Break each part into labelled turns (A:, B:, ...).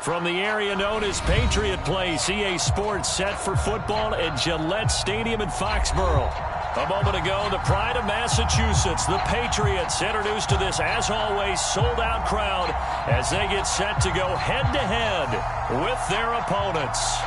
A: From the area known as Patriot Place, EA Sports set for football at Gillette Stadium in Foxborough. A moment ago, the pride of Massachusetts, the Patriots, introduced to this, as always, sold-out crowd as they get set to go head-to-head with their opponents.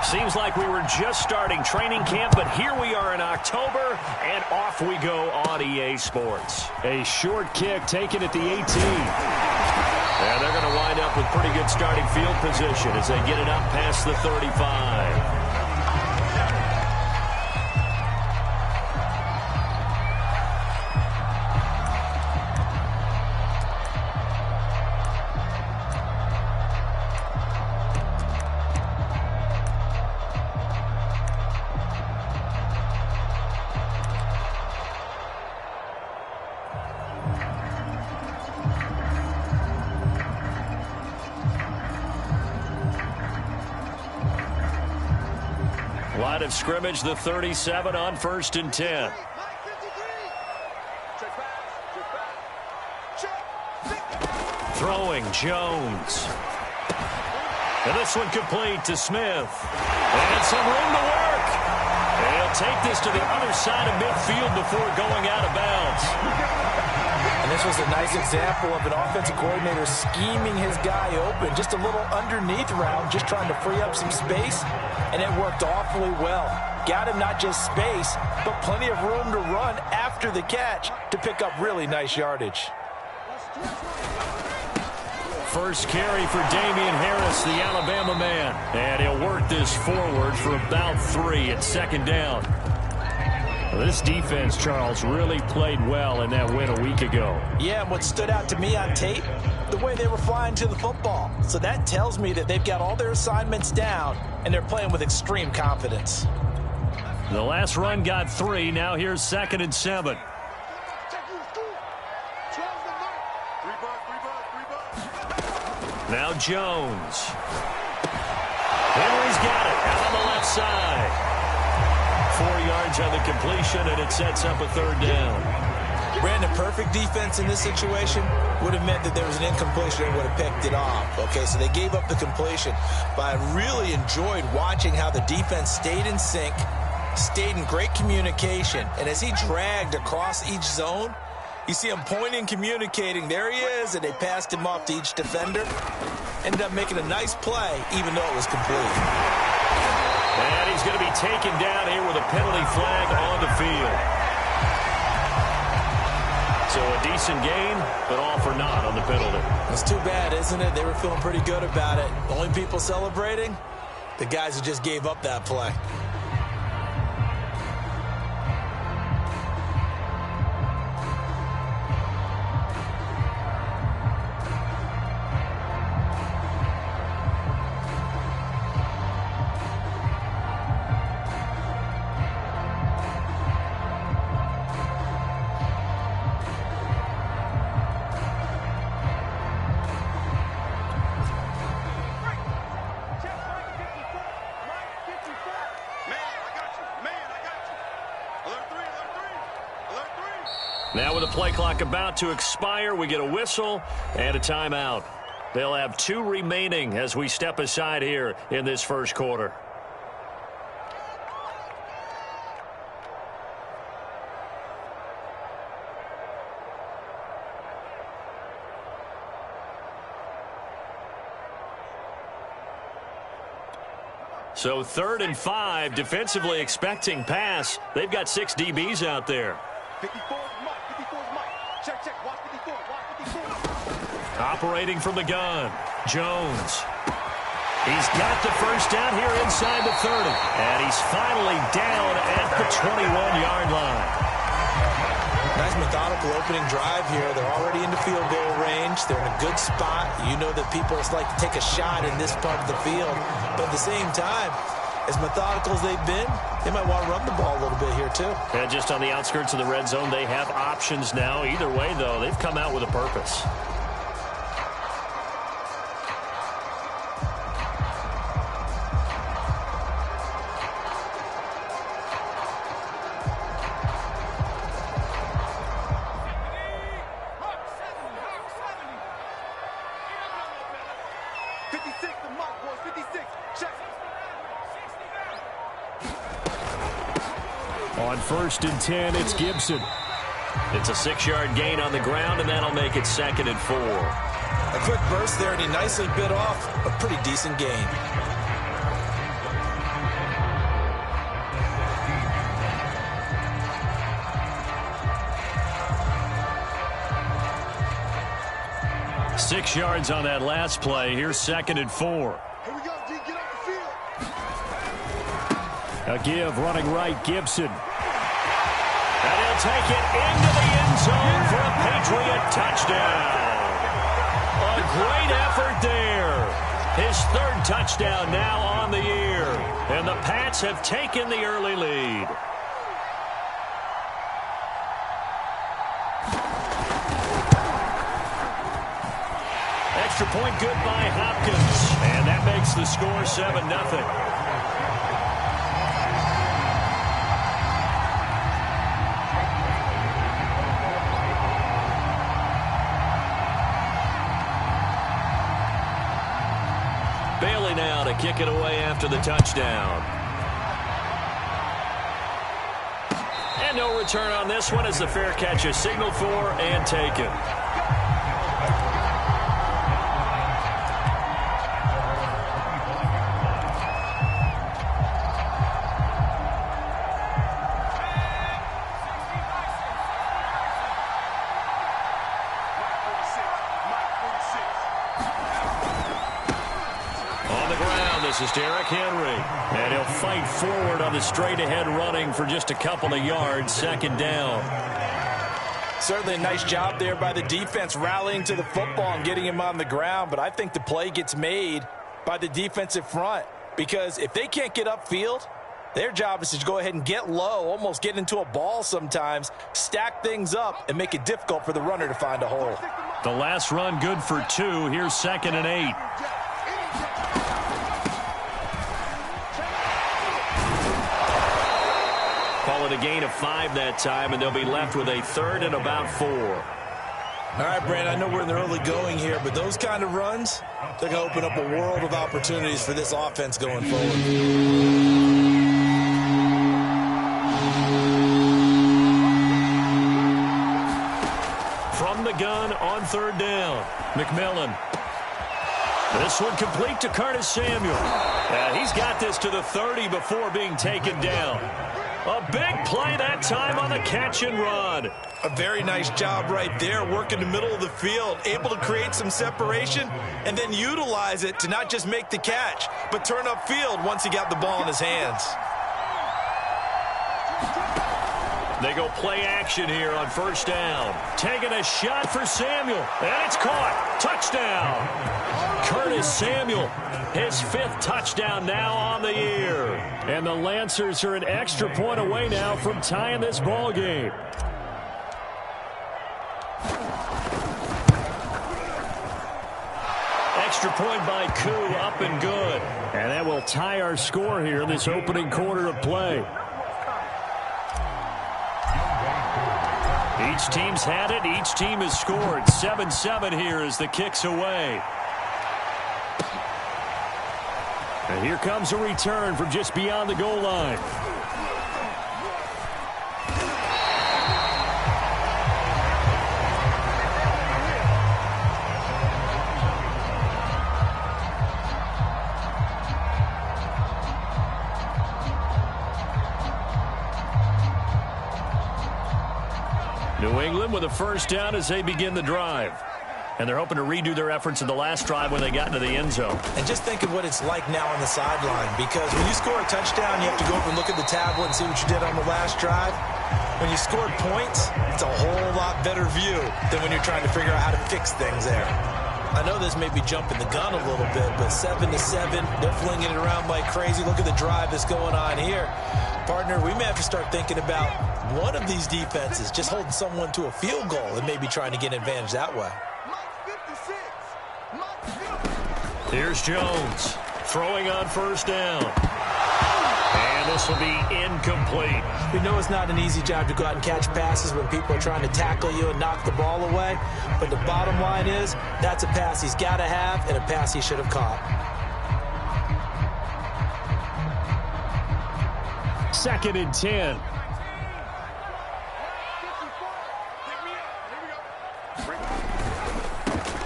A: Seems like we were just starting training camp, but here we are in October, and off we go on EA Sports. A short kick taken at the 18. And they're going to wind up with pretty good starting field position as they get it up past the 35. Line of scrimmage, the 37 on 1st and 10. Throwing, Jones. And this one complete to Smith. And some room to work. And he'll take this to the other side of midfield before going out of bounds.
B: And this was a nice example of an offensive coordinator scheming his guy open. Just a little underneath route, just trying to free up some space. And it worked awfully well. Got him not just space, but plenty of room to run after the catch to pick up really nice yardage.
A: First carry for Damian Harris, the Alabama man. And he'll work this forward for about 3 at second down. This defense, Charles, really played well in that win a week ago.
B: Yeah, and what stood out to me on tape, the way they were flying to the football. So that tells me that they've got all their assignments down, and they're playing with extreme confidence.
A: The last run got 3. Now here's 2nd and 7. Now Jones. Henry's got it out on the left side. 4 yards on the completion, and it sets up a 3rd down.
B: Brandon, perfect defense in this situation would have meant that there was an incompletion and would have picked it off. Okay, so they gave up the completion. But I really enjoyed watching how the defense stayed in sync, stayed in great communication, and as he dragged across each zone, you see him pointing, communicating. There he is, and they passed him off to each defender. Ended up making a nice play, even though it was complete.
A: And he's going to be taken down here with a penalty flag on the field. So a decent gain, but all for naught on the penalty.
B: That's too bad, isn't it? They were feeling pretty good about it. The only people celebrating, the guys who just gave up that play.
A: Now with the play clock about to expire, we get a whistle and a timeout. They'll have 2 remaining as we step aside here in this first quarter. So 3rd and 5, defensively expecting pass. They've got 6 DBs out there.
C: 54 Mike. Check. Watch 54.
A: Operating from the gun, Jones. He's got the first down here inside the 30. And he's finally down at the 21-yard line.
B: Nice methodical opening drive here. They're already into field goal range. They're in a good spot. You know that people just like to take a shot in this part of the field. But at the same time, as methodical as they've been, they might want to run the ball a little bit here too.
A: Yeah, just on the outskirts of the red zone, they have options now. Either way, though, they've come out with a purpose.
C: 56, the Mike, boys. 56. Check.
A: On 1st and 10, it's Gibson. It's a 6-yard gain on the ground, and that'll make it 2nd and 4.
B: A quick burst there, and he nicely bit off a pretty decent gain.
A: Six yards on that last play. Here's 2nd and 4.
C: Here we go, D. Get off the field.
A: A give running right, Gibson. And he'll take it into the end zone for a Patriot touchdown. A great effort there. His 3rd touchdown now on the year. And the Pats have taken the early lead. Extra point good by Hopkins. And that makes the score 7-0. Bailey now to kick it away after the touchdown. And no return on this one as the fair catch is signaled for and taken. This is Derrick Henry. And he'll fight forward on the straight-ahead running for just a couple of yards. 2nd down.
B: Certainly a nice job there by the defense rallying to the football and getting him on the ground. But I think the play gets made by the defensive front. Because if they can't get upfield, their job is to go ahead and get low, almost get into a ball sometimes, stack things up, and make it difficult for the runner to find a hole.
A: The last run good for 2. Here's 2nd and 8. Call it a gain of 5 that time, and they'll be left with a 3rd and about 4.
B: All right, Brandon, I know we're in the early going here, but those kind of runs, they're going to open up a world of opportunities for this offense going forward.
A: From the gun on 3rd down, McMillan. This one complete to Curtis Samuel. He's got this to the 30 before being taken down. A big play that time on the catch and run.
B: A very nice job right there, working the middle of the field, able to create some separation and then utilize it to not just make the catch, but turn upfield once he got the ball in his hands.
A: They go play action here on 1st down. Taking a shot for Samuel, and it's caught. Touchdown. Curtis Samuel, his 5th touchdown now on the year. And the Lancers are an extra point away now from tying this ball game. Extra point by Koo, up and good. And that will tie our score here in this opening quarter of play. Each team's had it. Each team has scored. 7-7 here as the kick's away. And here comes a return from just beyond the goal line. New England with a 1st down as they begin the drive. And they're hoping to redo their efforts in the last drive when they got into the end zone.
B: And just think of what it's like now on the sideline, because when you score a touchdown, you have to go over and look at the tablet and see what you did on the last drive. When you scored points, it's a whole lot better view than when you're trying to figure out how to fix things there. I know this may be jumping the gun a little bit, but 7-7, they're flinging it around like crazy. Look at the drive that's going on here. Partner, we may have to start thinking about one of these defenses just holding someone to a field goal and maybe trying to get an advantage that way.
A: Here's Jones throwing on 1st down. And this will be incomplete.
B: We know it's not an easy job to go out and catch passes when people are trying to tackle you and knock the ball away. But the bottom line is, that's a pass he's got to have and a pass he should have caught.
A: 2nd and 10.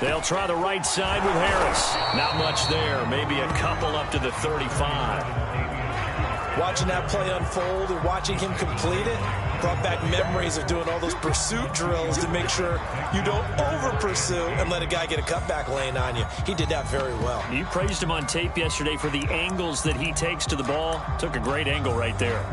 A: They'll try the right side with Harris. Not much there. Maybe a couple up to the 35.
B: Watching that play unfold and watching him complete it brought back memories of doing all those pursuit drills to make sure you don't over-pursue and let a guy get a cutback lane on you. He did that very well.
A: You praised him on tape yesterday for the angles that he takes to the ball. Took a great angle right there.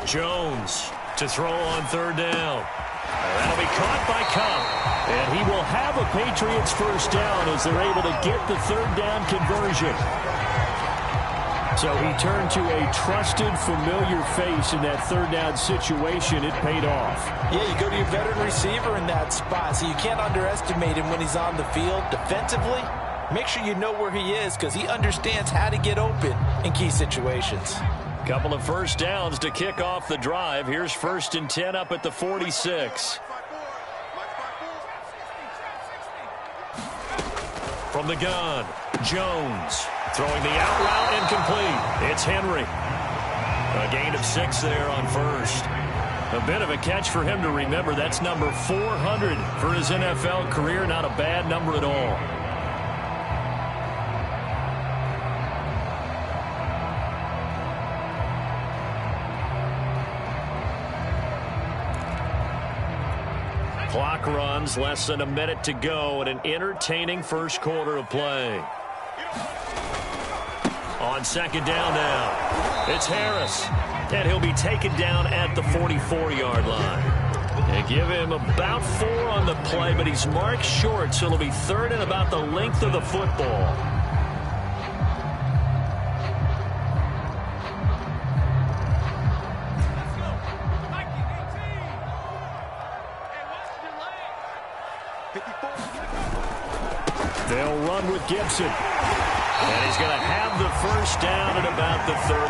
A: Jones to throw on 3rd down. That'll be caught by Cup. And he will have a Patriots first down as they're able to get the 3rd down conversion. So he turned to a trusted, familiar face in that 3rd down situation. It paid off.
B: Yeah, you go to your veteran receiver in that spot, so you can't underestimate him when he's on the field defensively. Make sure you know where he is because he understands how to get open in key situations.
A: Couple of first downs to kick off the drive. Here's 1st and 10 up at the 46. From the gun, Jones throwing the out route incomplete. It's Henry. A gain of 6 there on 1st. A bit of a catch for him to remember. That's number 400 for his NFL career. Not a bad number at all. Clock runs, less than a minute to go in an entertaining first quarter of play. On 2nd down now, it's Harris. And he'll be taken down at the 44-yard line. They give him about 4 on the play, but he's marked short, so it'll be 3rd and about the length of the football. They'll run with Gibson. And he's going to have the first down at about the 38.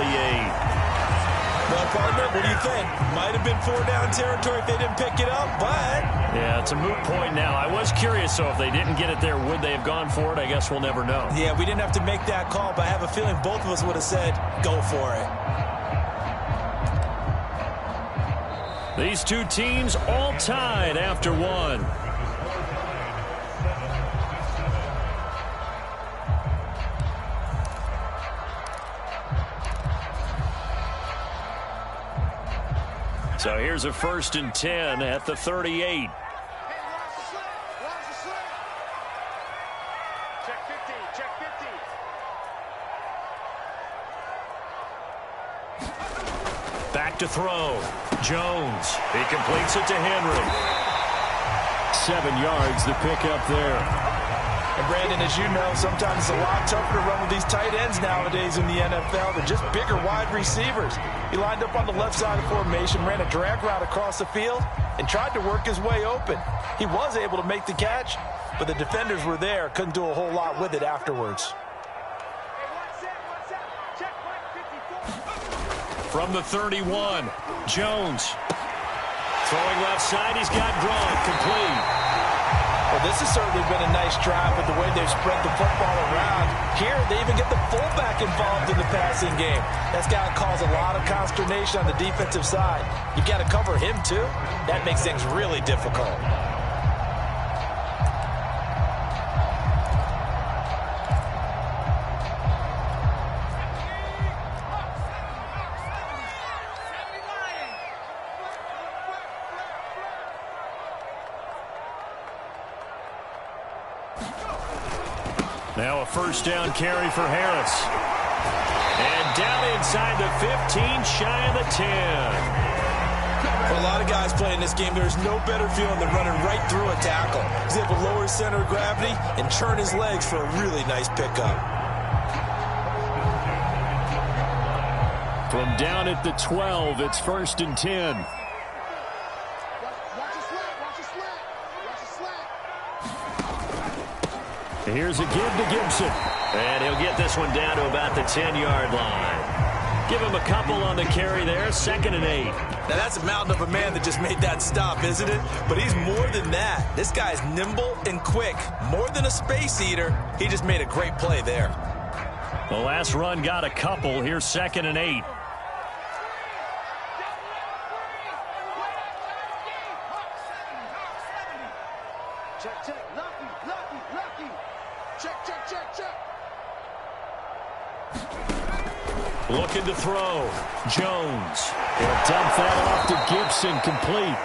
B: Well, partner, what do you think? Might have been 4-down territory if they didn't pick it up, but...
A: Yeah, it's a moot point now. I was curious, so if they didn't get it there, would they have gone for it? I guess we'll never know.
B: Yeah, we didn't have to make that call, but I have a feeling both of us would have said, go for it.
A: These two teams all tied after 1. So here's a 1st and 10 at the 38. Back to throw. Jones. He completes it to Henry. 7 yards the pickup there.
B: And Brandon, as you know, sometimes it's a lot tougher to run with these tight ends nowadays in the NFL. They're just bigger wide receivers. He lined up on the left side of formation, ran a drag route across the field, and tried to work his way open. He was able to make the catch, but the defenders were there. Couldn't do a whole lot with it afterwards.
A: From the 31, Jones. Throwing left side, he's got Gronk, complete.
B: Well, this has certainly been a nice drive with the way they've spread the football around. Here, they even get the fullback involved in the passing game. That's got to cause a lot of consternation on the defensive side. You've got to cover him, too. That makes things really difficult.
A: Now a first down carry for Harris. And down inside the 15, shy of the 10.
B: For a lot of guys playing this game, there's no better feeling than running right through a tackle. He's able to lower his center of gravity and churn his legs for a really nice pickup.
A: From down at the 12, it's 1st and 10.
C: Watch the slant. Watch the slant. Watch the slant.
A: Here's a give to Gibson. And he'll get this one down to about the 10-yard line. Give him a couple on the carry there. 2nd and 8.
B: Now, that's a mountain of a man that just made that stop, isn't it? But he's more than that. This guy's nimble and quick. More than a space eater. He just made a great play there.
A: The last run got a couple. Here's 2nd and 8.
C: Check, check. Lucky. Check.
A: Looking to throw. Jones. He'll dump that off to Gibson, complete.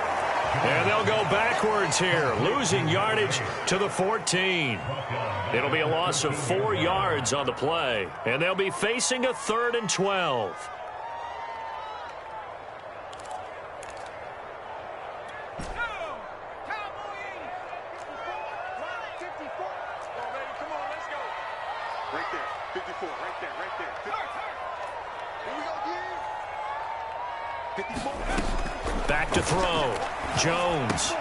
A: And they'll go backwards here, losing yardage to the 14. It'll be a loss of 4 yards on the play, and they'll be facing a 3rd and 12.
C: Right there. 54. Right there. Here we go, 54.
A: Back to throw. Jones.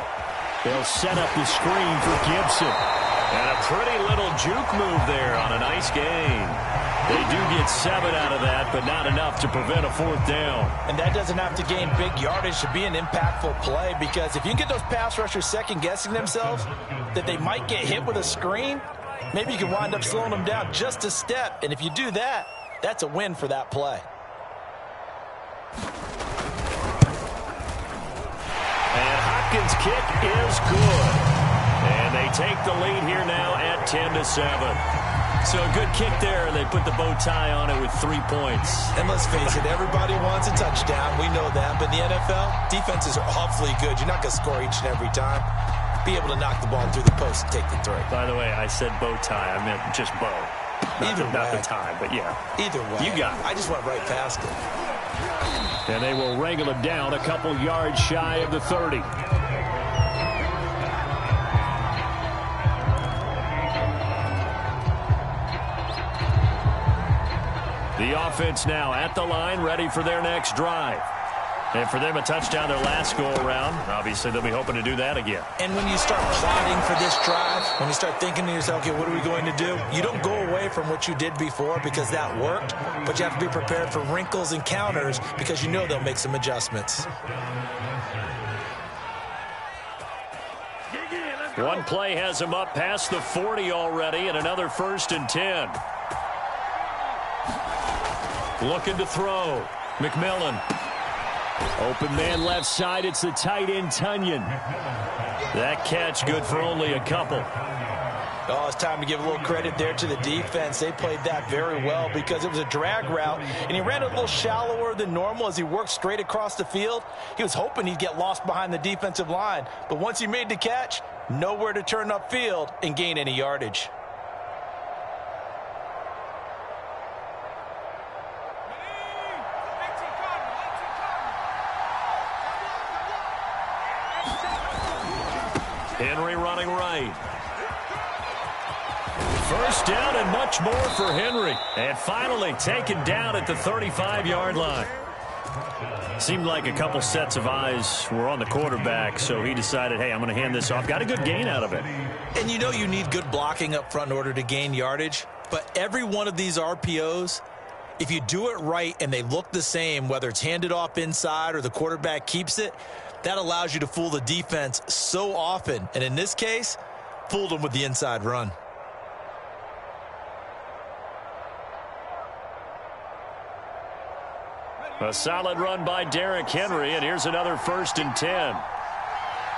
A: They'll set up the screen for Gibson. And a pretty little juke move there on a nice gain. They do get 7 out of that, but not enough to prevent a 4th down.
B: And that doesn't have to gain big yardage to be an impactful play, because if you can get those pass rushers second-guessing themselves that they might get hit with a screen, maybe you can wind up slowing them down just a step. And if you do that, that's a win for that play.
A: And Hopkins' kick is good. And they take the lead here now at 10-7. So a good kick there, and they put the bow tie on it with 3 points.
B: And let's face it, everybody wants a touchdown. We know that. But in the NFL, defenses are awfully good. You're not going to score each and every time. Be able to knock the ball through the post and take the 3.
A: By the way, I said bow tie. I meant just bow. Not the tie, but yeah.
B: Either way.
A: You got it.
B: I just went right past it.
A: And they will wrangle him down a couple yards shy of the 30. The offense now at the line, ready for their next drive. And for them, a touchdown their last go-around. Obviously, they'll be hoping to do that again.
B: And when you start plotting for this drive, when you start thinking to yourself, okay, what are we going to do? You don't go away from what you did before because that worked, but you have to be prepared for wrinkles and counters because you know they'll make some adjustments.
A: One play has him up past the 40 already, and another 1st and 10. Looking to throw. McMillan. Open man left side. It's the tight end, Tunyon. That catch good for only a couple.
B: Oh, it's time to give a little credit there to the defense. They played that very well because it was a drag route, and he ran a little shallower than normal as he worked straight across the field. He was hoping he'd get lost behind the defensive line, but once he made the catch, nowhere to turn upfield and gain any yardage.
A: Henry running right. 1st down and much more for Henry. And finally taken down at the 35-yard line. Seemed like a couple sets of eyes were on the quarterback, so he decided, hey, I'm going to hand this off. Got a good gain out of it.
B: And you know you need good blocking up front in order to gain yardage, but every one of these RPOs, if you do it right and they look the same, whether it's handed off inside or the quarterback keeps it, that allows you to fool the defense so often. And in this case, fooled them with the inside run.
A: A solid run by Derrick Henry, and here's another 1st and 10.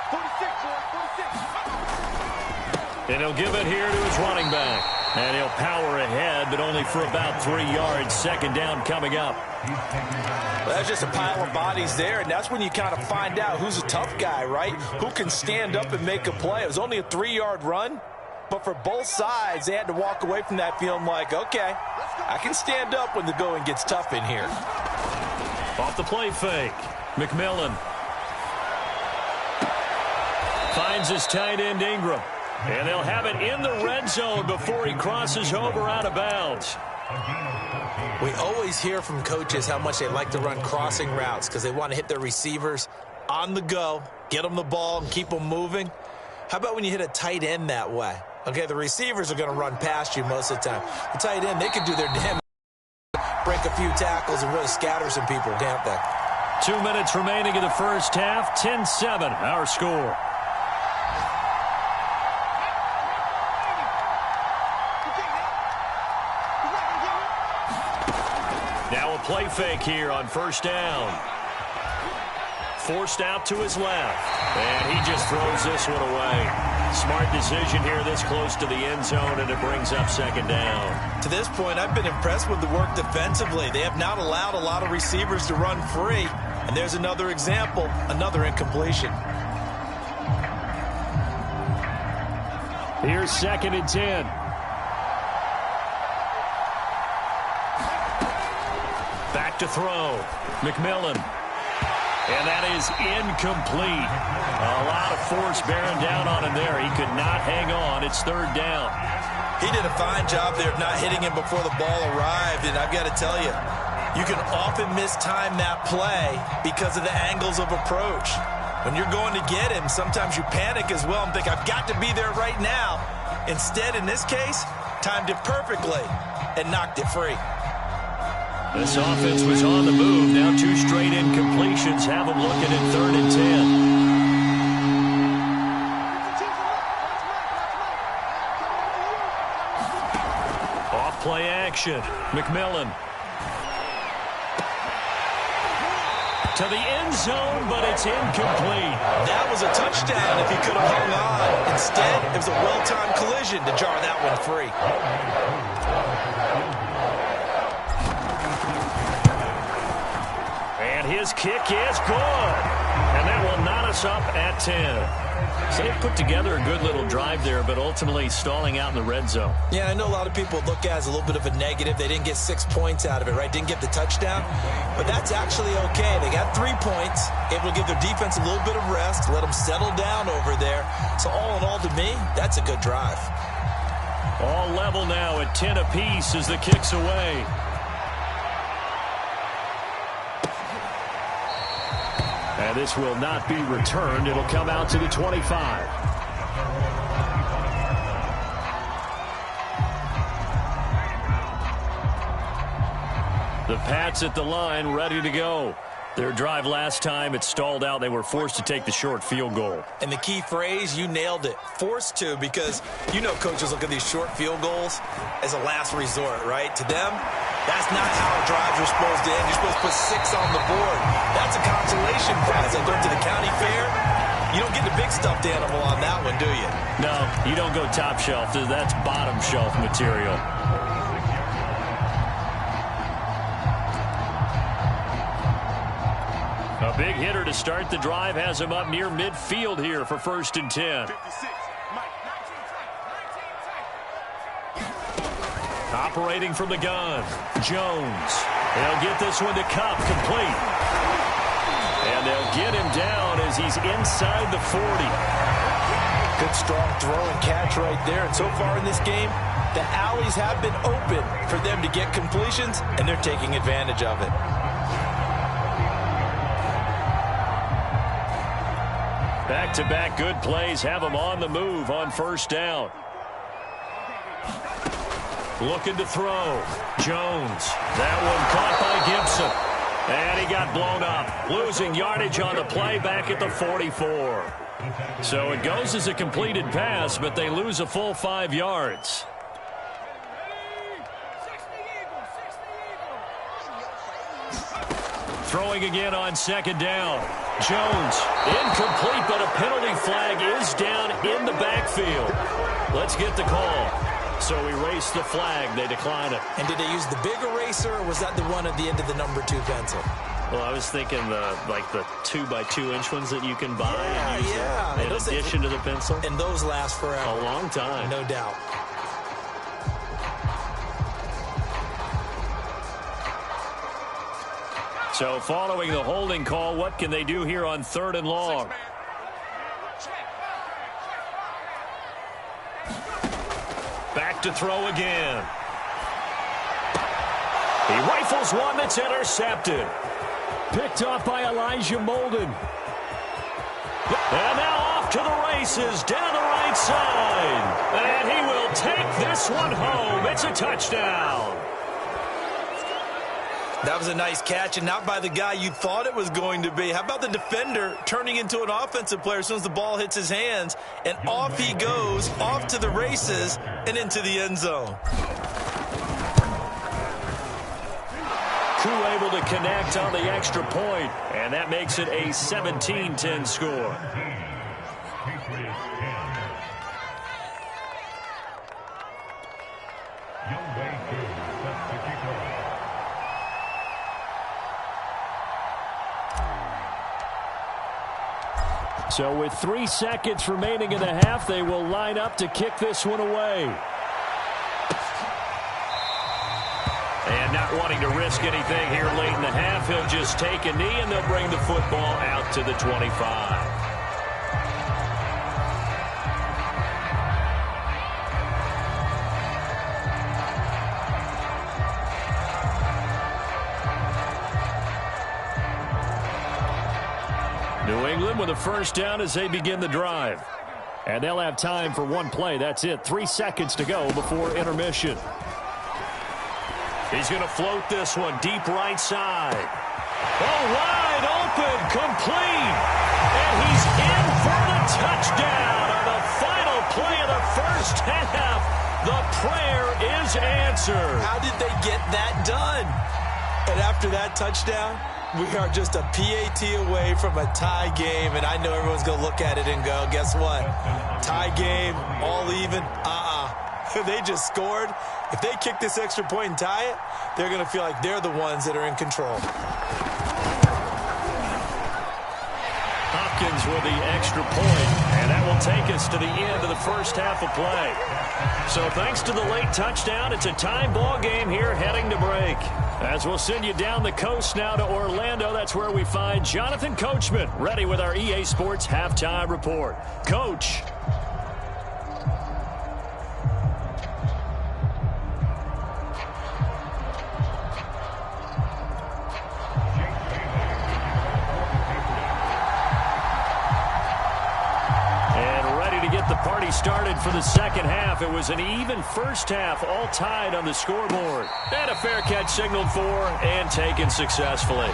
C: 46, boy, 46.
A: And he'll give it here to his running back. And he'll power ahead, but only for about 3 yards. 2nd down coming up.
B: Well, that's just a pile of bodies there, and that's when you kind of find out who's a tough guy, right? Who can stand up and make a play. It was only a 3-yard run, but for both sides, they had to walk away from that feeling like, okay, I can stand up when the going gets tough in here.
A: Off the play fake. McMillan finds his tight end Ingram. And they'll have it in the red zone before he crosses over out of bounds.
B: We always hear from coaches how much they like to run crossing routes because they want to hit their receivers on the go, get them the ball, and keep them moving. How about when you hit a tight end that way? Okay, the receivers are going to run past you most of the time. The tight end, they can do their damn, break a few tackles and really scatter some people, can't they?
A: 2 minutes remaining in the first half. 10-7, our score. Now a play fake here on first down. Forced out to his left, and he just throws this one away. Smart decision here this close to the end zone, and it brings up second down.
B: To this point, I've been impressed with the work defensively. They have not allowed a lot of receivers to run free, and there's another example, another incompletion.
A: Here's 2nd and 10. Back to throw. McMillan. And that is incomplete. A lot of force bearing down on him there. He could not hang on. It's 3rd down.
B: He did a fine job there of not hitting him before the ball arrived. And I've got to tell you, you can often mistime that play because of the angles of approach. When you're going to get him, sometimes you panic as well and think, I've got to be there right now. Instead, in this case, timed it perfectly and knocked it free.
A: This offense was on the move. Now 2 straight incompletions have them looking at 3rd and 10. Off play action. McMillan. To the end zone, but it's incomplete.
B: That was a touchdown if he could have hung on. Instead, it was a well-timed collision to jar that one free.
A: His kick is good. And that will knot us up at 10. So they've put together a good little drive there, but ultimately stalling out in the red zone.
B: Yeah, I know a lot of people look at it as a little bit of a negative. They didn't get 6 points out of it, right? Didn't get the touchdown. But that's actually okay. They got 3 points, able to give their defense a little bit of rest, let them settle down over there. So all in all, to me, that's a good drive.
A: All level now at 10 apiece as the kick's away. And this will not be returned. It'll come out to the 25. The Pats at the line, ready to go. Their drive last time, it stalled out. They were forced to take the short field goal.
B: And the key phrase, you nailed it. Forced to, because you know coaches look at these short field goals as a last resort, right? To them, that's not how drives are supposed to end. You're supposed to put 6 on the board. That's a consolation prize. I learned to the county fair. You don't get the big stuffed animal on that one, do you?
A: No, you don't go top shelf. That's bottom shelf material. A big hitter to start the drive has him up near midfield here for 1st and 10. Operating from the gun, Jones. They'll get this one to Cup, complete. And they'll get him down as he's inside the 40.
B: Good strong throw and catch right there. And so far in this game, the alleys have been open for them to get completions, and they're taking advantage of it.
A: Back-to-back good plays have him on the move on 1st down. Looking to throw. Jones. That one caught by Gibson. And he got blown up. Losing yardage on the play back at the 44. So it goes as a completed pass, but they lose a full 5 yards. Throwing again on 2nd down. Jones, incomplete, but a penalty flag is down in the backfield. Let's get the call. So erase the flag. They decline it.
B: And did they use the big eraser, or was that the one at the end of the number 2 pencil?
A: Well, I was thinking the 2x2-inch ones that you can buy and use in addition to the pencil.
B: And those last forever.
A: A long time.
B: No doubt.
A: So following the holding call, what can they do here on 3rd and long? Back to throw again. He rifles one that's intercepted. Picked off by Elijah Molden. And now off to the races down the right side. And he will take this one home. It's a touchdown.
B: That was a nice catch, and not by the guy you thought it was going to be. How about the defender turning into an offensive player as soon as the ball hits his hands, and off he goes, off to the races, and into the end zone.
A: Crew able to connect on the extra point, and that makes it a 17-10 score. So with 3 seconds remaining in the half, they will line up to kick this one away. And not wanting to risk anything here late in the half, he'll just take a knee, and they'll bring the football out to the 25. New England with a first down as they begin the drive. And they'll have time for one play. That's it. 3 seconds to go before intermission. He's going to float this one deep right side. Oh, wide open, complete. And he's in for the touchdown on the final play of the first half. The prayer is answered.
B: How did they get that done? And after that touchdown, we are just a PAT away from a tie game, and I know everyone's going to look at it and go, guess what? Tie game, all even, They just scored. If they kick this extra point and tie it, they're going to feel like they're the ones that are in control.
A: Hopkins with the extra point, and that will take us to the end of the first half of play. So thanks to the late touchdown, it's a tie ball game here heading to break. As we'll send you down the coast now to Orlando, that's where we find Jonathan Coachman ready with our EA Sports Halftime Report. Coach. Party started for the second half. It was an even first half, all tied on the scoreboard. And a fair catch signaled for and taken successfully.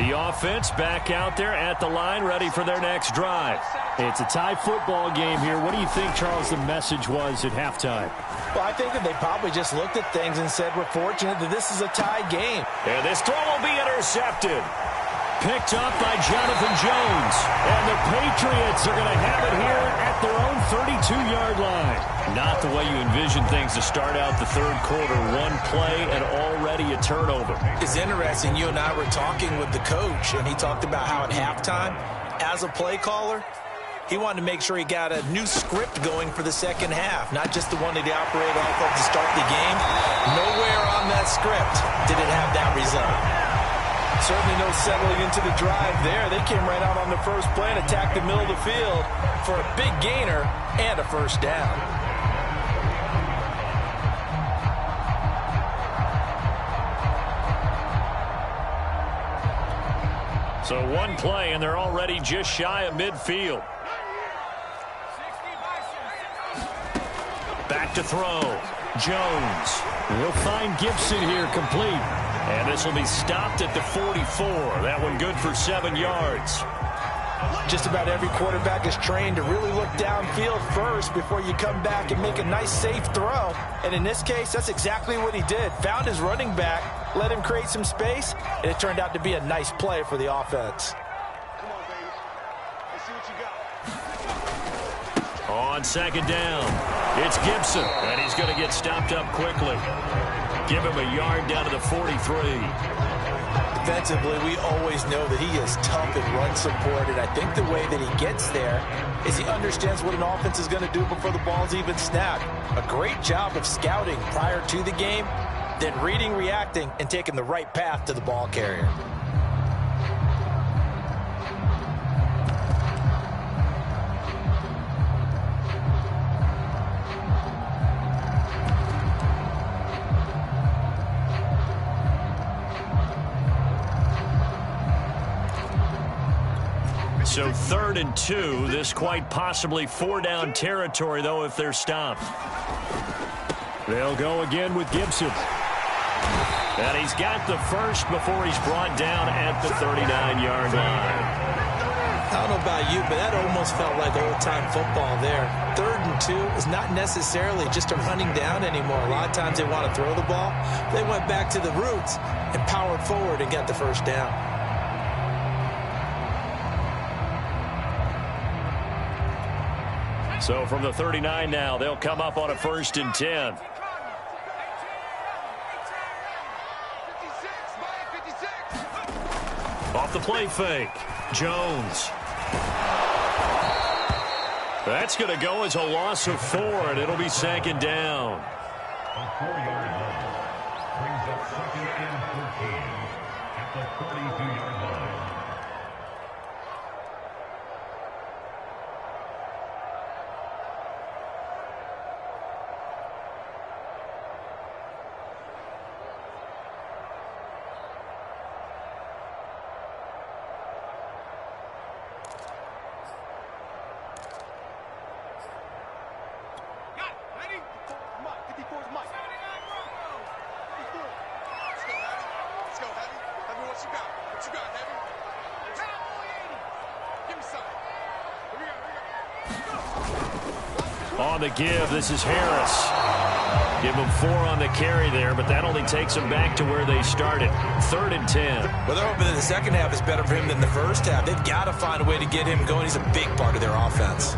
A: The offense back out there at the line, ready for their next drive. It's a tie football game here. What do you think, Charles, the message was at halftime?
B: Well, I think that they probably just looked at things and said, we're fortunate that this is a tie game.
A: And this throw will be intercepted. Picked up by Jonathan Jones. And the Patriots are going to have it here at their own 32-yard line. Not the way you envision things to start out the third quarter. One play and already a turnover.
B: It's interesting. You and I were talking with the coach, and he talked about how at halftime, as a play caller, he wanted to make sure he got a new script going for the second half, not just the one that he operated off of to start the game. Nowhere on that script did it have that result. Certainly no settling into the drive there. They came right out on the first play and attacked the middle of the field for a big gainer and a first down.
A: So one play, and they're already just shy of midfield. Back to throw. Jones. We'll find Gibson here complete. And this will be stopped at the 44. That one good for 7 yards.
B: Just about every quarterback is trained to really look downfield first before you come back and make a nice, safe throw. And in this case, that's exactly what he did. Found his running back, let him create some space, and it turned out to be a nice play for the offense.
C: Come on, baby. Let's see what you got.
A: On second down, it's Gibson, and he's going to get stopped up quickly. Give him a yard down to the 43.
B: Defensively, we always know that he is tough in run support, and I think the way that he gets there is he understands what an offense is going to do before the ball's even snapped. A great job of scouting prior to the game, then reading, reacting, and taking the right path to the ball carrier.
A: So 3rd and 2. This quite possibly 4-down territory, though, if they're stopped. They'll go again with Gibson. And he's got the first before he's brought down at the 39-yard line.
B: I don't know about you, but that almost felt like old-time football there. 3rd and 2 is not necessarily just a running down anymore. A lot of times they want to throw the ball. They went back to the roots and powered forward and got the first down.
A: So from the 39 now, they'll come up on a 1st and 10. Off the play fake. Jones. That's going to go as a loss of 4, and it'll be 2nd down.
D: A 4-yard line brings up 2nd and 14 at the 32-yard line.
A: On the give, this is Harris. Give them 4 on the carry there, but that only takes them back to where they started. 3rd and 10.
B: Well, they're hoping that the second half is better for him than the first half. They've got to find a way to get him going. He's a big part of their offense.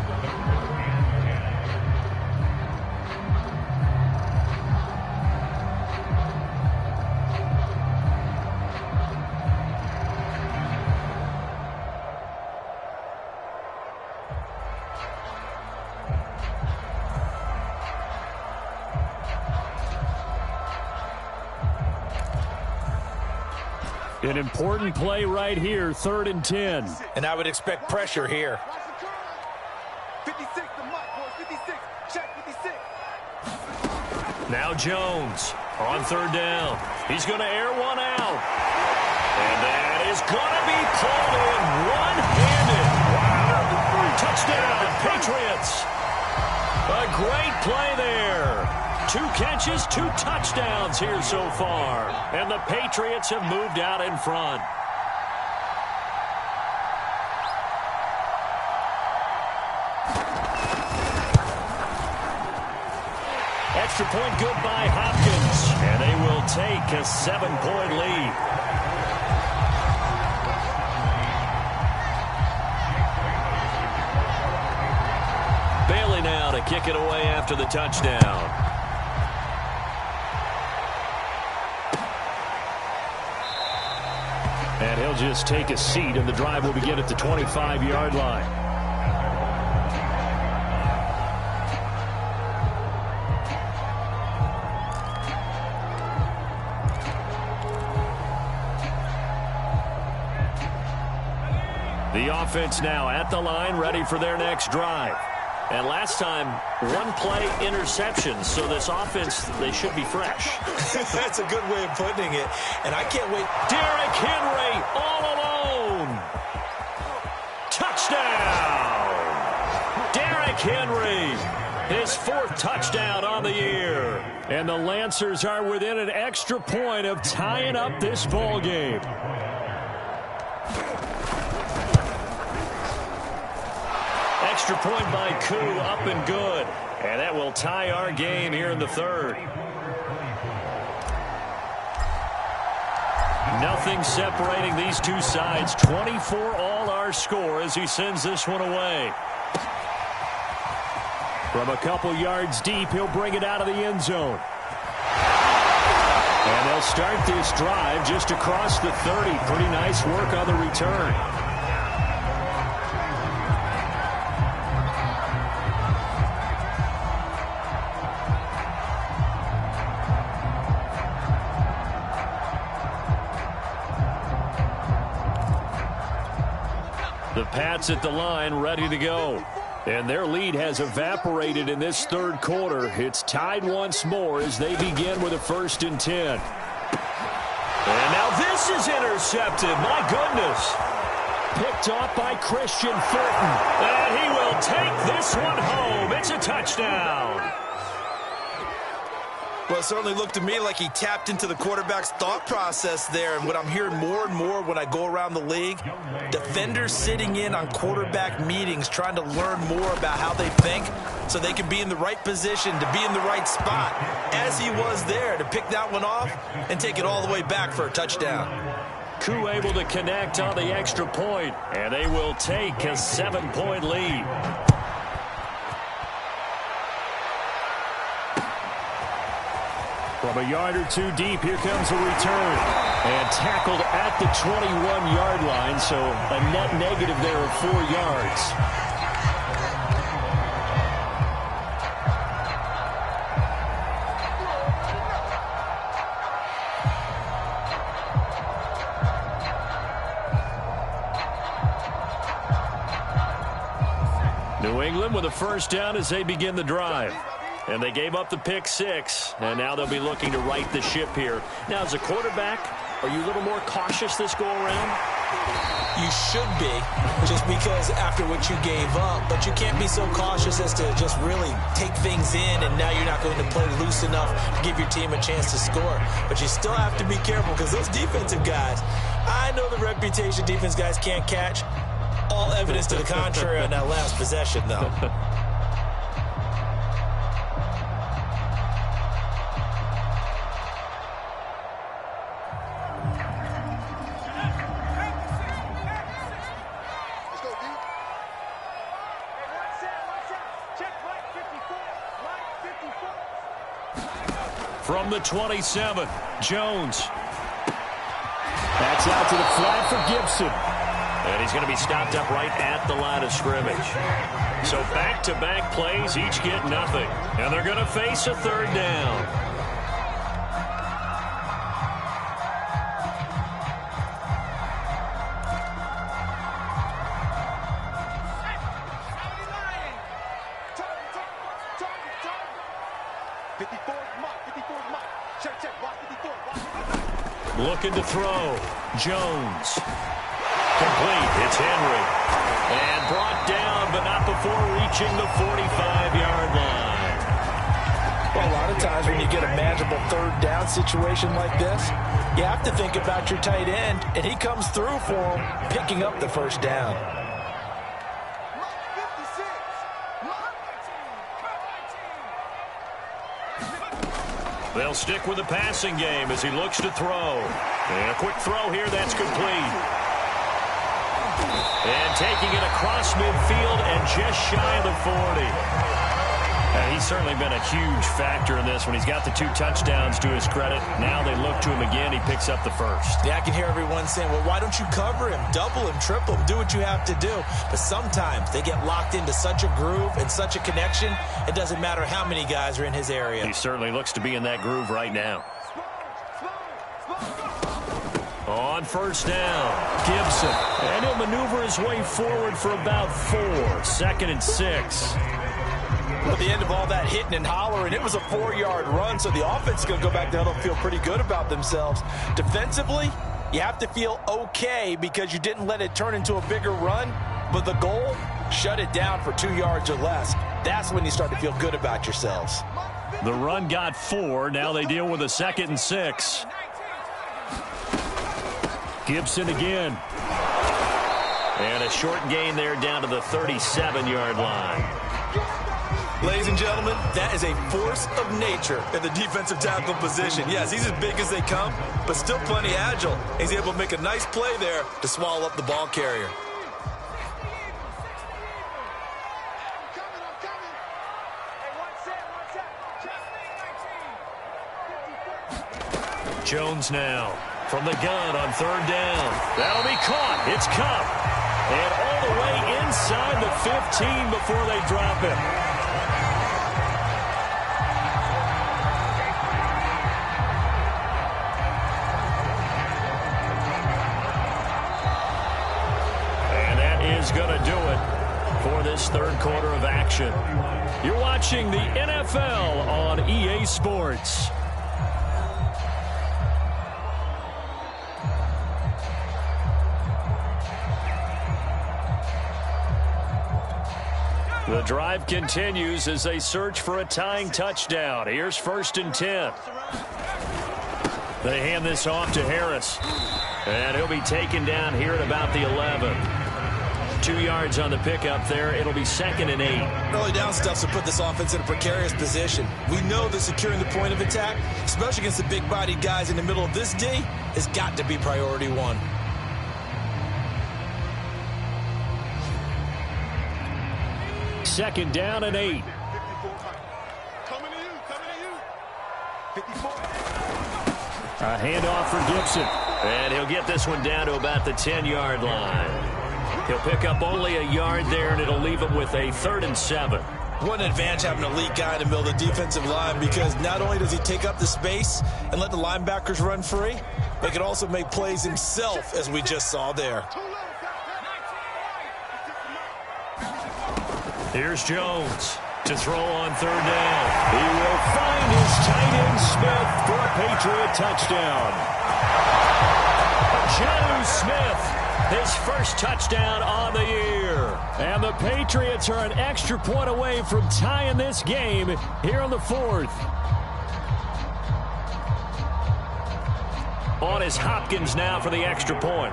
A: An important play right here, 3rd and 10.
B: And I would expect pressure here.
C: 56, the mic, boys, 56. Check 56.
A: Now Jones on 3rd down. He's going to air one out. And that is going to be pulled in one-handed. Wow. Touchdown, Patriots. A great play there. 2 catches, 2 touchdowns here so far. And the Patriots have moved out in front. Extra point good by Hopkins. And they will take a 7-point lead. Bailey now to kick it away after the touchdown. And he'll just take a seat, and the drive will begin at the 25-yard line. The offense now at the line, ready for their next drive. And last time, 1 play interception, so this offense, they should be fresh.
B: That's a good way of putting it, and I can't wait.
A: Derrick Henry all alone. Touchdown! Derrick Henry, his 4th touchdown on the year. And the Lancers are within an extra point of tying up this ball game. Extra point by Koo, up and good. And that will tie our game here in the 3rd. Nothing separating these two sides. 24 all our score as he sends this one away. From a couple yards deep, he'll bring it out of the end zone. And they'll start this drive just across the 30. Pretty nice work on the return. The Pats at the line, ready to go. And their lead has evaporated in this 3rd quarter. It's tied once more as they begin with a 1st and 10. And now this is intercepted. My goodness. picked off by Christian Fulton. And he will take this one home. It's a touchdown.
B: Well, it certainly looked to me like he tapped into the quarterback's thought process there. And what I'm hearing more and more when I go around the league, defenders sitting in on quarterback meetings trying to learn more about how they think so they can be in the right position to be in the right spot, as he was there to pick that one off and take it all the way back for a touchdown.
A: Koo able to connect on the extra point, and they will take a 7-point lead. From a yard or two deep, here comes a return. And tackled at the 21-yard line, so a net negative there of 4 yards. New England with a first down as they begin the drive. And they gave up the pick 6, and now they'll be looking to right the ship here. Now, as a quarterback, are you a little more cautious this go-around?
B: You should be, just because after what you gave up, but you can't be so cautious as to just really take things in, and now you're not going to play loose enough to give your team a chance to score. But you still have to be careful because those defensive guys, I know the reputation defense guys can't catch. All evidence to the contrary on that last possession, though.
A: From the 27, Jones. That's out to the flat for Gibson. And he's going to be stopped up right at the line of scrimmage. So back-to-back plays, each get nothing. And they're going to face a third down. Looking to throw. Jones. Complete. It's Henry. And brought down, but not before reaching the 45-yard line.
B: Well, a lot of times when you get a manageable third down situation like this, you have to think about your tight end, and he comes through for him, picking up the first down.
A: They'll stick with the passing game as he looks to throw. And a quick throw here, that's complete. And taking it across midfield and just shy of the 40. And he's certainly been a huge factor in this when he's got the 2 touchdowns to his credit. Now they look to him again. He picks up the first.
B: Yeah, I can hear everyone saying, well, why don't you cover him, double him, triple him, do what you have to do. But sometimes they get locked into such a groove and such a connection, it doesn't matter how many guys are in his area.
A: He certainly looks to be in that groove right now. On first down, Gibson. And he'll maneuver his way forward for about 4. 2nd and 6.
B: At the end of all that hitting and hollering, it was a 4-yard run, so the offense is going to go back there. They'll feel pretty good about themselves. Defensively, you have to feel okay because you didn't let it turn into a bigger run, but the goal, shut it down for 2 yards or less. That's when you start to feel good about yourselves.
A: The run got 4. Now they deal with a 2nd and 6. Gibson again. And a short gain there down to the 37-yard line.
B: Ladies and gentlemen, that is a force of nature in the defensive tackle position. Yes, he's as big as they come, but still plenty agile. He's able to make a nice play there to swallow up the ball carrier.
A: Jones now from the gun on 3rd down. That'll be caught. It's Cup. And all the way inside the 15 before they drop him. Is going to do it for this 3rd quarter of action. You're watching the NFL on EA Sports. The drive continues as they search for a tying touchdown. Here's 1st and 10. They hand this off to Harris. And he'll be taken down here at about the 11. 2 yards on the pickup there. It'll be 2nd and 8.
B: Early down stuff to put this offense in a precarious position. We know that securing the point of attack, especially against the big-bodied guys in the middle of this D, has got to be priority one.
A: Second down and 8.
C: Coming to you. 54.
A: A handoff for Gibson. And he'll get this one down to about the 10-yard line. He'll pick up only a yard there, and it'll leave him with a 3rd and 7.
B: What an advantage having an elite guy in the middle of the defensive line, because not only does he take up the space and let the linebackers run free, but he can also make plays himself, as we just saw there.
A: Here's Jones to throw on 3rd down. He will find his tight end Smith for a Patriot touchdown. Jonnu Smith, his first touchdown on the year. And the Patriots are an extra point away from tying this game here on the 4th. On is Hopkins now for the extra point.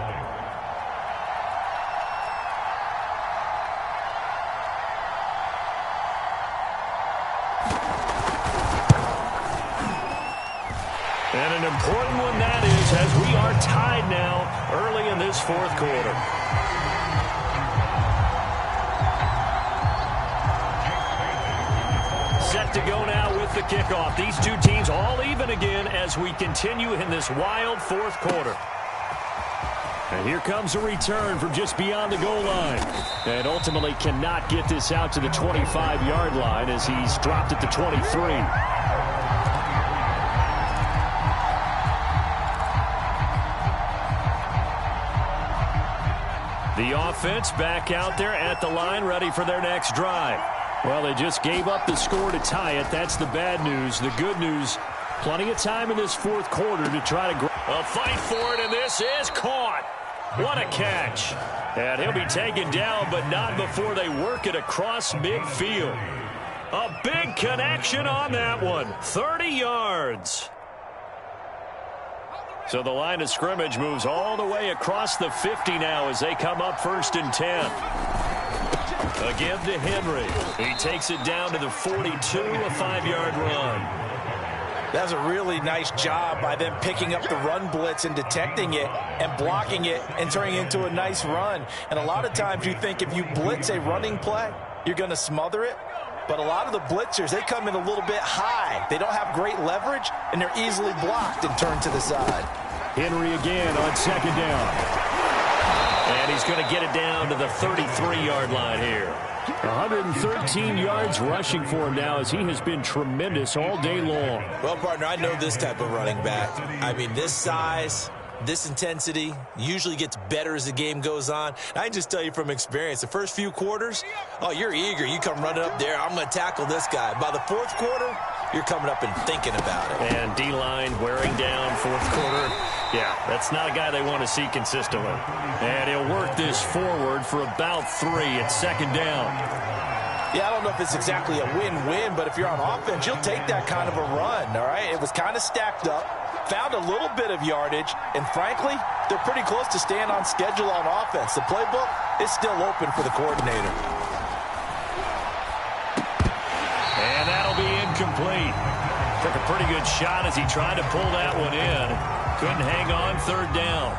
A: And an important one that is, as we are tied now early in this 4th quarter. Set to go now with the kickoff. These two teams all even again as we continue in this wild 4th quarter. And here comes a return from just beyond the goal line. And ultimately cannot get this out to the 25-yard line as he's dropped at the 23. The offense back out there at the line, ready for their next drive. Well, they just gave up the score to tie it. That's the bad news. The good news, plenty of time in this 4th quarter to try to a fight for it, and this is caught. What a catch. And he'll be taken down, but not before they work it across midfield. A big connection on that one. 30 yards. So the line of scrimmage moves all the way across the 50 now as they come up 1st and 10. Again to Henry. He takes it down to the 42, a 5-yard run.
B: That's a really nice job by them picking up the run blitz and detecting it and blocking it and turning it into a nice run. And a lot of times you think if you blitz a running play, you're going to smother it. But a lot of the blitzers, they come in a little bit high. They don't have great leverage, and they're easily blocked and turned to the side.
A: Henry again on 2nd down. And he's going to get it down to the 33-yard line here. 113 yards rushing for him now as he has been tremendous all day long.
B: Well, partner, I know this type of running back. I mean, this size, this intensity usually gets better as the game goes on. I can just tell you from experience, the first few quarters, oh, you're eager. You come running up there, I'm going to tackle this guy. By the 4th quarter, you're coming up and thinking about it.
A: And D-line wearing down 4th quarter. Yeah, that's not a guy they want to see consistently. And he'll work this forward for about 3 at 2nd down.
B: Yeah, I don't know if it's exactly a win-win, but if you're on offense, you'll take that kind of a run, all right? It was kind of stacked up, found a little bit of yardage, and frankly, they're pretty close to staying on schedule on offense. The playbook is still open for the coordinator.
A: And that'll be incomplete. Took a pretty good shot as he tried to pull that one in. Couldn't hang on 3rd down.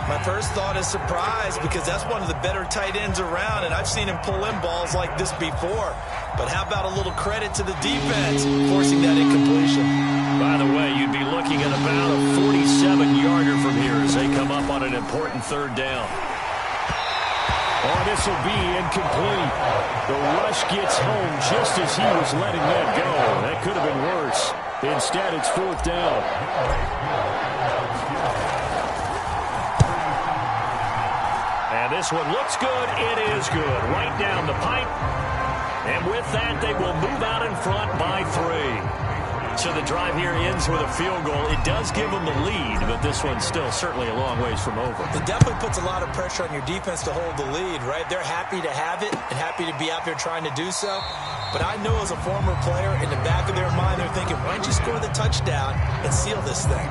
B: My first thought is surprise, because that's one of the better tight ends around, and I've seen him pull in balls like this before. But how about a little credit to the defense forcing that incompletion?
A: By the way, you'd be looking at about a 47-yarder from here as they come up on an important 3rd down. Oh, this will be incomplete. The rush gets home just as he was letting that go. That could have been worse. Instead, it's 4th down. And this one looks good. It is good. Right down the pipe. And with that, they will move out in front by 3. So the drive here ends with a field goal. It does give them the lead, but this one's still certainly a long ways from over.
B: It definitely puts a lot of pressure on your defense to hold the lead, right? They're happy to have it and happy to be out there trying to do so. But I know as a former player, in the back of their mind, they're thinking, why don't you score the touchdown and seal this thing?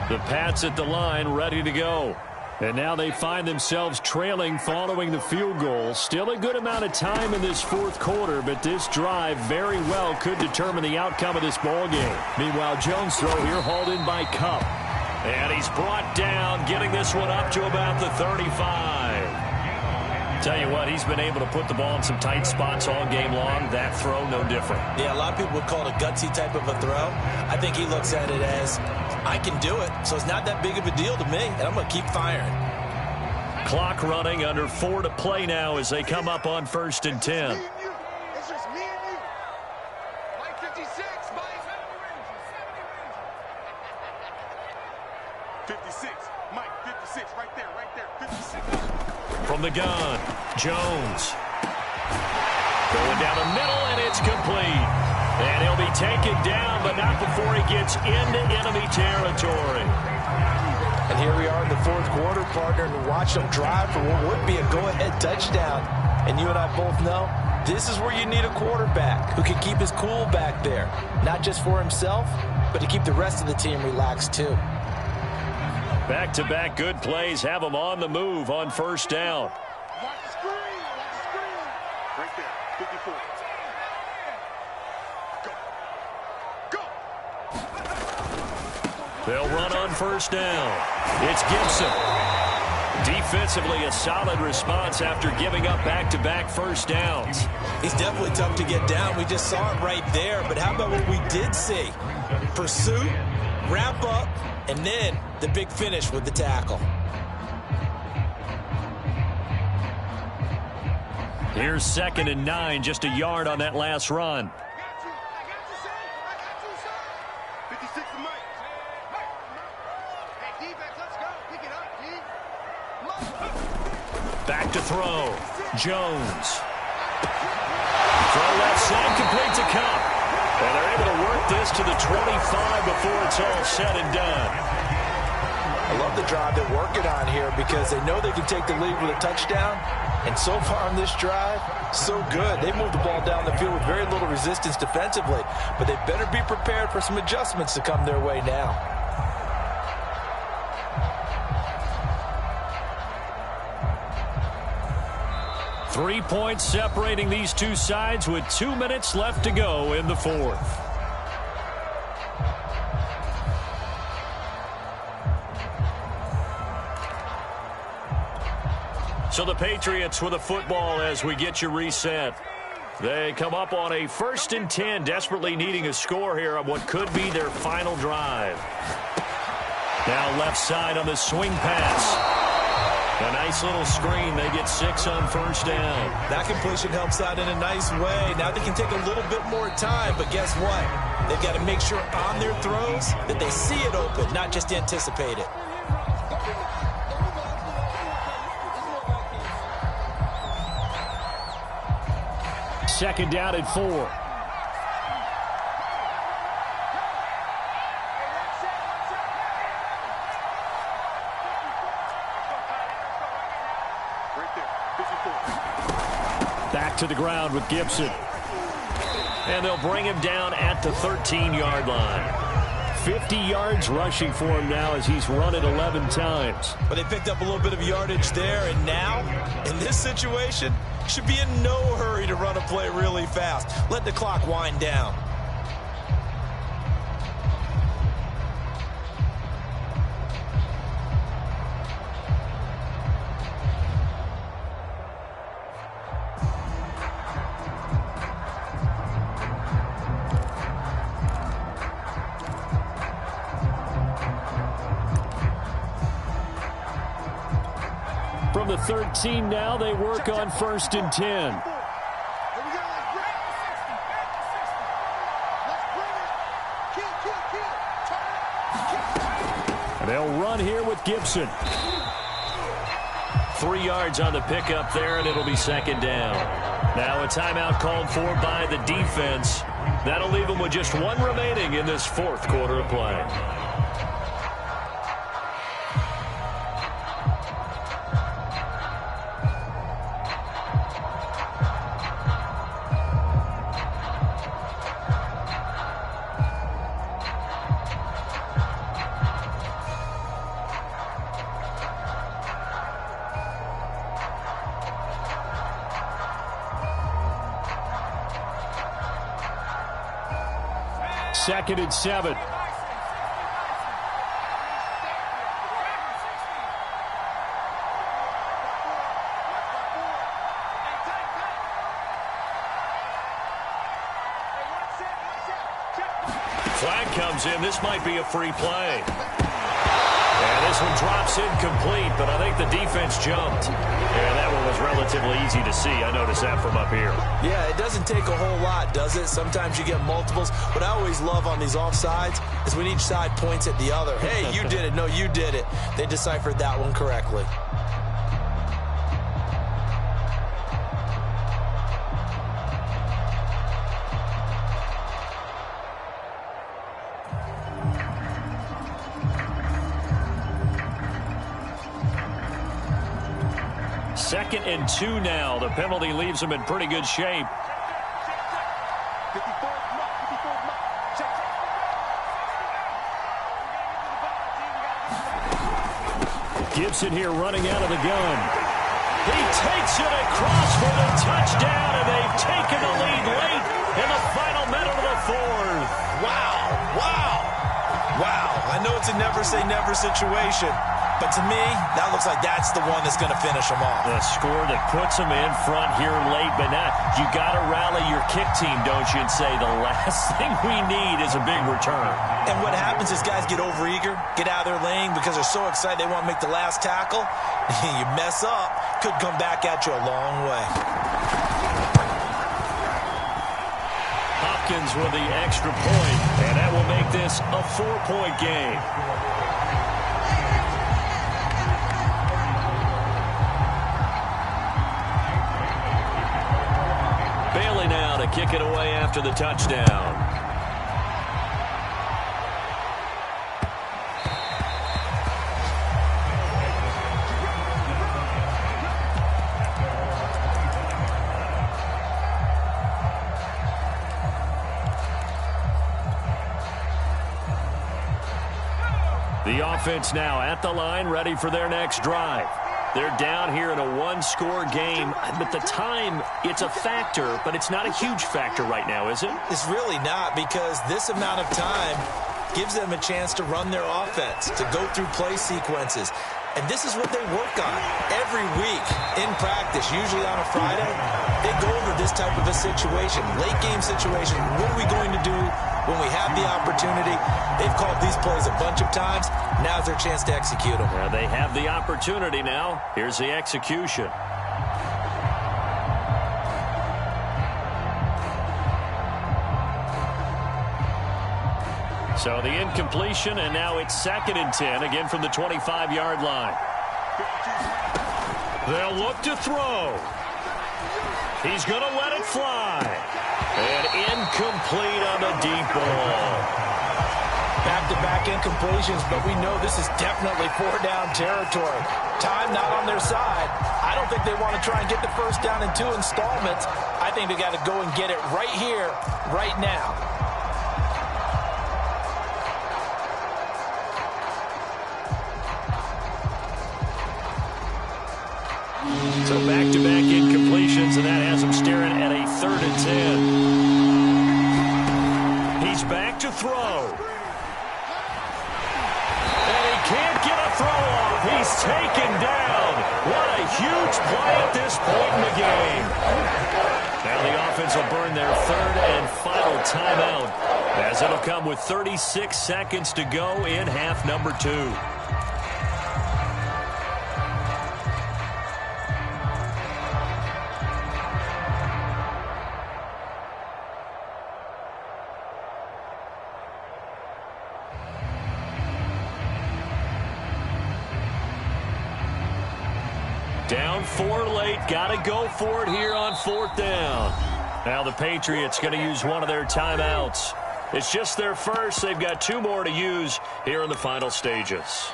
A: The Pats at the line, ready to go. And now they find themselves trailing following the field goal. Still a good amount of time in this fourth quarter, but this drive very well could determine the outcome of this ball game. Meanwhile, Jones' throw here hauled in by Kupp. And he's brought down, getting this one up to about the 35. Tell you what, he's been able to put the ball in some tight spots all game long. That throw, no different.
B: Yeah, a lot of people would call it a gutsy type of a throw. I think he looks at it as, I can do it, so it's not that big of a deal to me, and I'm going to keep firing.
A: Clock running, under 4 to play now as they come up on 1st and 10.
C: It's just me and you. Mike 56, Mike. 56, Mike 56, right there, 56.
A: From the gun, Jones. Going down the middle, and it's complete. And he'll be taken down, but not before he gets into enemy territory.
B: And here we are in the fourth quarter, partner, and watch them drive for what would be a go-ahead touchdown. And you and I both know this is where you need a quarterback who can keep his cool back there. Not just for himself, but to keep the rest of the team relaxed too.
A: Back-to-back good plays have them on the move on 1st down.
C: Watch the screen, right there, 54.
A: They'll run on 1st down. It's Gibson. Defensively, a solid response after giving up back-to-back 1st downs.
B: He's definitely tough to get down. We just saw it right there. But how about what we did see? Pursuit, wrap up, and then the big finish with the tackle.
A: Here's 2nd and 9, just a yard on that last run. Back to throw. Jones. Throw left side, complete to Kupp. And they're able to work this to the 25 before it's all said and done.
B: I love the drive they're working on here because they know they can take the lead with a touchdown. And so far on this drive, so good. They moved the ball down the field with very little resistance defensively. But they better be prepared for some adjustments to come their way now.
A: 3 points separating these two sides with 2 minutes left to go in the fourth. So the Patriots with a football as we get you reset. They come up on a 1st and 10, desperately needing a score here on what could be their final drive. Now left side on the swing pass. A nice little screen. They get 6 on 1st down.
B: That completion helps out in a nice way. Now they can take a little bit more time, but guess what? They've got to make sure on their throws that they see it open, not just anticipate it.
A: Second down at 4. Back to the ground with Gibson. And they'll bring him down at the 13-yard line. 50 yards rushing for him now as he's run it 11 times.
B: But they picked up a little bit of yardage there, and now, in this situation, should be in no hurry to run a play really fast. Let the clock wind down.
A: From the 13 now, they work on 1st and 10. And they'll run here with Gibson. 3 yards on the pickup there, and it'll be second down. Now a timeout called for by the defense. That'll leave them with just 1 remaining in this 4th quarter of play. Second and 7. Flag comes in. This might be a free play. And this one drops incomplete, but I think the defense jumped. Yeah, that one was relatively easy to see. I noticed that from up here.
B: Yeah, it doesn't take a whole lot, does it? Sometimes you get multiples. What I always love on these offsides is when each side points at the other. Hey, you did it. No, you did it. They deciphered that one correctly.
A: Second and 2 now. The penalty leaves them in pretty good shape. Gibson here running out of the gun. He takes it across for the touchdown, and they've taken the lead late in the final minute of the 4th.
B: Wow, wow, wow. I know it's a never-say-never situation, but to me, that looks like that's the one that's going to finish them off.
A: The score that puts them in front here late, but now you got to rally your kick team, don't you, and say the last thing we need is a big return.
B: And what happens is guys get overeager, get out of their lane because they're so excited they want to make the last tackle. You mess up, could come back at you a long way.
A: Hopkins with the extra point, and that will make this a 4-point game. Bailey now to kick it away after the touchdown. The offense now at the line, ready for their next drive. They're down here in a 1-score game, but the time, it's a factor, but it's not a huge factor right now, is it?
B: It's really not, because this amount of time gives them a chance to run their offense, to go through play sequences. And this is what they work on every week in practice, usually on a Friday. They go over this type of a situation, late game situation. What are we going to do when we have the opportunity? They've called these plays a bunch of times. Now's their chance to execute them.
A: Yeah, they have the opportunity now. Here's the execution. So the incompletion, and now it's 2nd and 10, again from the 25-yard line. They'll look to throw. He's going to let it fly. And incomplete on the deep ball.
B: Back-to-back incompletions, but we know this is definitely 4-down territory. Time not on their side. I don't think they want to try and get the first down in 2 installments. I think they got to go and get it right here, right now.
A: So back-to-back incompletions, and that has him staring at a 3rd and 10. He's back to throw. And he can't get a throw off. He's taken down. What a huge play at this point in the game. Now the offense will burn their 3rd and final timeout, as it'll come with 36 seconds to go in half number 2. 4 late. Got to go for it here on 4th down. Now the Patriots going to use one of their timeouts. It's just their first. They've got 2 more to use here in the final stages.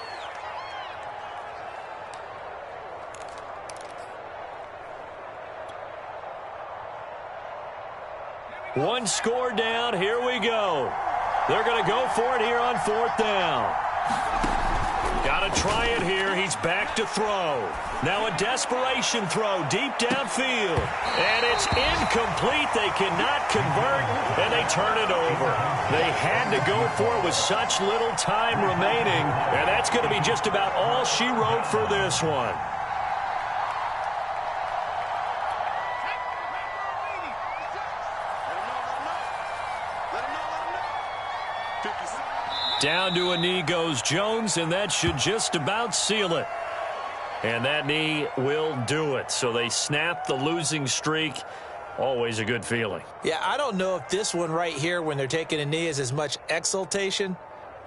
A: One score down. Here we go. They're going to go for it here on 4th down. Got to try it here. He's back to throw. Now a desperation throw deep downfield. And it's incomplete. They cannot convert, and they turn it over. They had to go for it with such little time remaining, and that's going to be just about all she wrote for this one. Down to a knee goes Jones, and that should just about seal it. And that knee will do it. So they snap the losing streak. Always a good feeling.
B: Yeah, I don't know if this one right here, when they're taking a knee, is as much exultation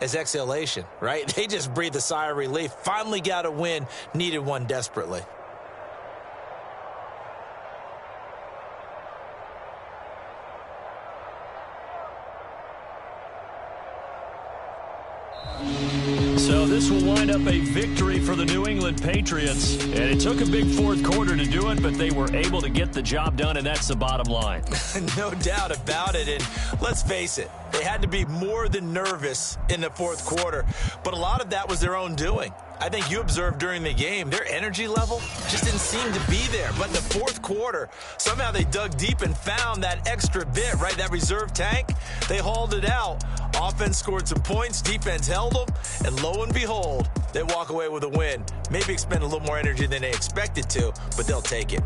B: as exhalation, right? They just breathe a sigh of relief. Finally got a win. Needed one desperately.
A: So this will wind up a victory for the New England Patriots. And it took a big 4th quarter to do it, but they were able to get the job done, and that's the bottom line.
B: No doubt about it. And let's face it, they had to be more than nervous in the 4th quarter. But a lot of that was their own doing. I think you observed during the game, their energy level just didn't seem to be there. But in the 4th quarter, somehow they dug deep and found that extra bit, right? That reserve tank, they hauled it out. Offense scored some points, defense held them, and lo and behold, they walk away with a win. Maybe expend a little more energy than they expected to, but they'll take it.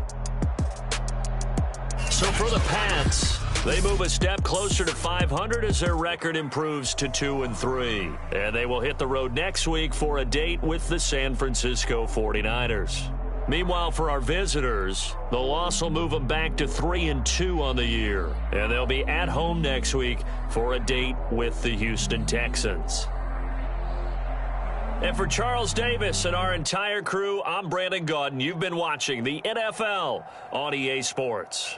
A: So for the Pats, they move a step closer to 500 as their record improves to 2-3. And they will hit the road next week for a date with the San Francisco 49ers. Meanwhile, for our visitors, the loss will move them back to 3-2 on the year. And they'll be at home next week for a date with the Houston Texans. And for Charles Davis and our entire crew, I'm Brandon Gaudin. You've been watching the NFL on EA Sports.